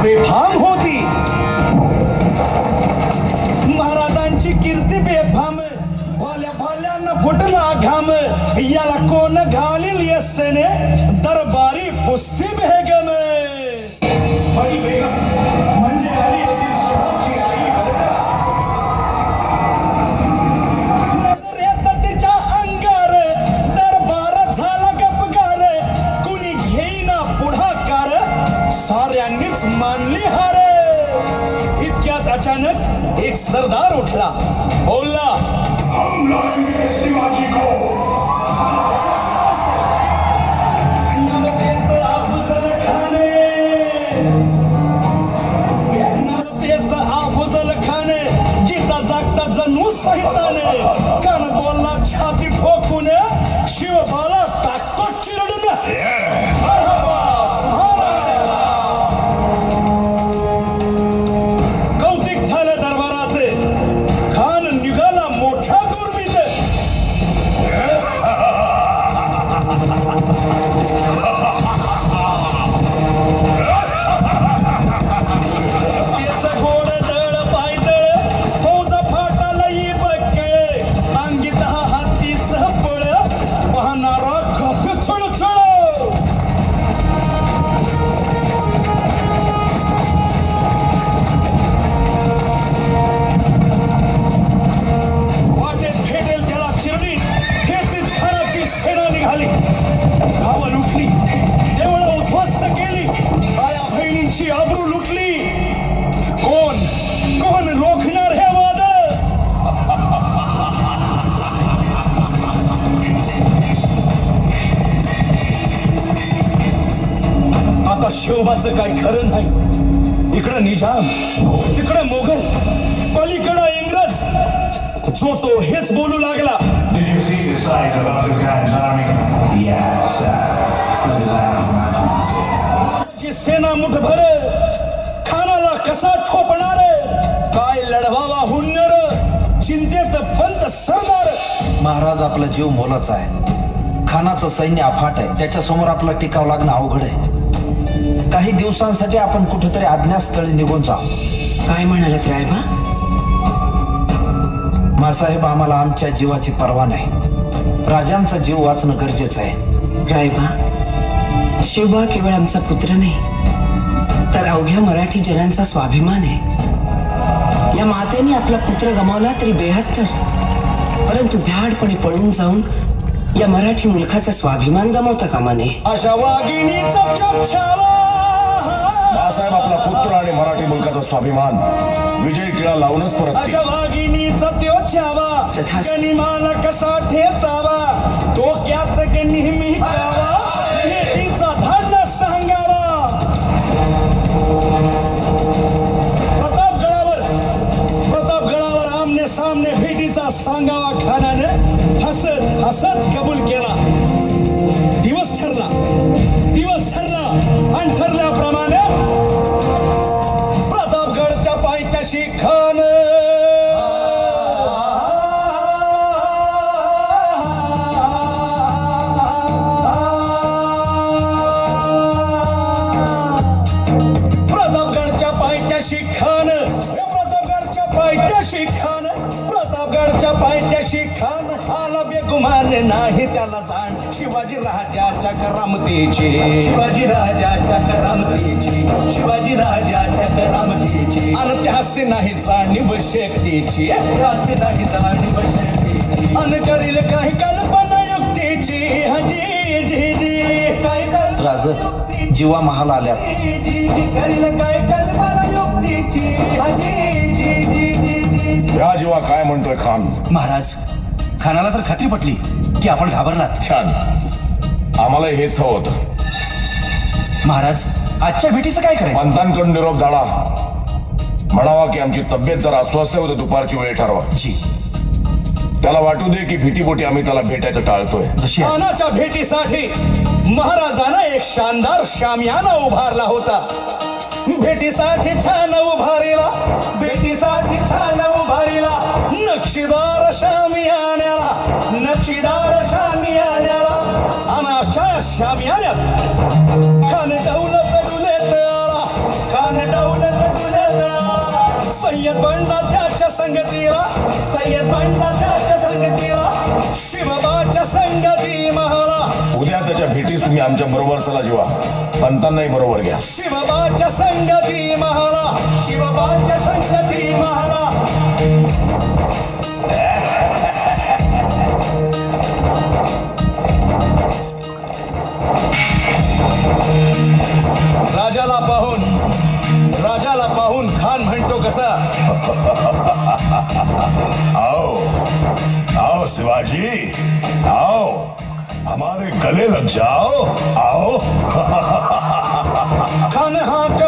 बेफाम होती. महाराजांची कीर्ती बेफाम, भाल्या भाल्यांना फुटला घाम. याला कोण घालील यस्सेने, दरबारी पुस्ती बेगम. बडी बेगम म्हणजे अली आदिलशहाची आई बरं का. नजर येतं तिच्या अंगार, दरबार झाला गपगार. कुणी घेईना पुढाकार, साऱ्यांनीच मानली हार. इतक्यात अचानक एक सरदार उठला, बोलला, हम लाएंगे शिवाजी को. नमतेचं अफजल खाने, नमतेचं अफजल खाने, जिता जागता जणू सहिताने. कान बोलला छाती ठोकून, शिवबाला टाकतो चिरडून. कौतिक झालं दरबारात, खान निघाला मोठ्या दुर्मीत. त्याचं गोड दळ पायदळ, फौज फाटालही बक्कळ. अंगी 10 हातीचं बळ, पाहणारा खप चुळचुळ. वाटेत भेटेल त्याला चिरडी, खेचीत खानाची सेना निघाली. गावं लुटली, देवळं उद्ध्वस्त केली, आया बहिणींची आबरू लुटली. कोण कोण रोखणार हे वादळ. आता शिवबाचं काही खरं नाही. इकडं निजाम, तिकडं मोगल, पलीकडं इंग्रज. जो तो हेच बोलू लागला. Did you see the size of Abdul Khan's army? Yes, sir. Look at that, His Majesty's dead. जी सेना मुठभर, खानाला कसा ठोपणार. काय लढवावा हुन्नर, चिंतेत पंत सरदार. महाराज आपला जीव मोलाचा आहे. खानाचं सैन्य अफाट आहे, त्याच्यासमोर आपला टिकाव लागणं अवघड आहे. काही दिवसांसाठी आपण कुठेतरी अज्ञातस्थळी निघून जाऊ. काय म्हणालात रायबा? मासाहेब, आम्हाला आमच्या जीवाची पर्वा नाही. राजांचा जीव वाचणं गरजेचं आहे. रायबा, शिवबा केवळ आमचा पुत्र नाही, तर अवघ्या मराठी जनांचा स्वाभिमान आहे. या मातेने आपला पुत्र गमावला तरी बेहत्तर, परंतु भ्याडपणे पळून जाऊन या मराठी मुलखाचा स्वाभिमान गमावता कामा नये. अशा वाघिणीचा त्यो छावा. बाळासाहेब आपला पुत्र आणि मराठी मुलकाचा स्वाभिमान विजय टिळा लावूनच परत अशा वाघिणीचा त्यो छावा, तथास्तु. गनिमाला कसा ठेचावा. डोक्यात नेहमी कावा, भेटीचा धाडला सांगावा. प्रतापगडावर आमने सामने भेटीचा सांगावा. खानाने हसत हसत कबूल केला. दिवस ठरला आणि ठरल्याप्रमाणे प्रतापगडच्या पायथ्याशी खान. प्रतापगडच्या पायथ्याशी खान, प्रतापगडच्या पायथ्याशी खान. आला बेगुमान नाही त्याला जाण, शिवाजी राजाच्या करामतीची. शिवाजी राजाच्या आणि त्यासे नाही जाणीव शक्तीची. आणि करील काही कल्पना युक्तीची. हजी जी जी काय राज, जीवा महाल आल्यात. करील काय कल्पना युक्तीची. हजी जी जी जी जी. या जीवा काय म्हणतोय खान. महाराज, खानाला तर खात्री पटली की आपण घाबरलात. छान, आम्हाला हेच हवं होतं. महाराज, आजच्या भेटीचं काय करायचं? पंतांकडून निरोप झाला, म्हणावा की आमची तब्येत जरा अस्वस्थ होते, दुपारची वेळ ठरवा. जी, त्याला वाटू दे की भीतीपोटी आम्ही त्याला भेटायचं टाळतोय. जशी आहे. खानाच्या भेटीसाठी महाराजांना एक शानदार शामियाना उभारला होता. भेटीसाठी छान उभारीला, नक्षीदार शामियान्याला, आणि अशा शामियान्यात खान डौल पडुले तयारा. सय्यद बंडा त्याच्या संगतीला, सय्यद बंडा त्याच्या संगतीला, शिवबाच्या संगती महाला, उद्या त्याच्या भेटीस तुम्ही आमच्या बरोबर चला जीवा, पंतांनाही बरोबर घ्या. शिवबाच्या संगती महाला, शिवबाच्या संगती महाला. राजाला पाहून खान म्हणतो कसा, आओ आओ शिवाजी, आओ हमारे गले लग जाओ, आओ. खान हाक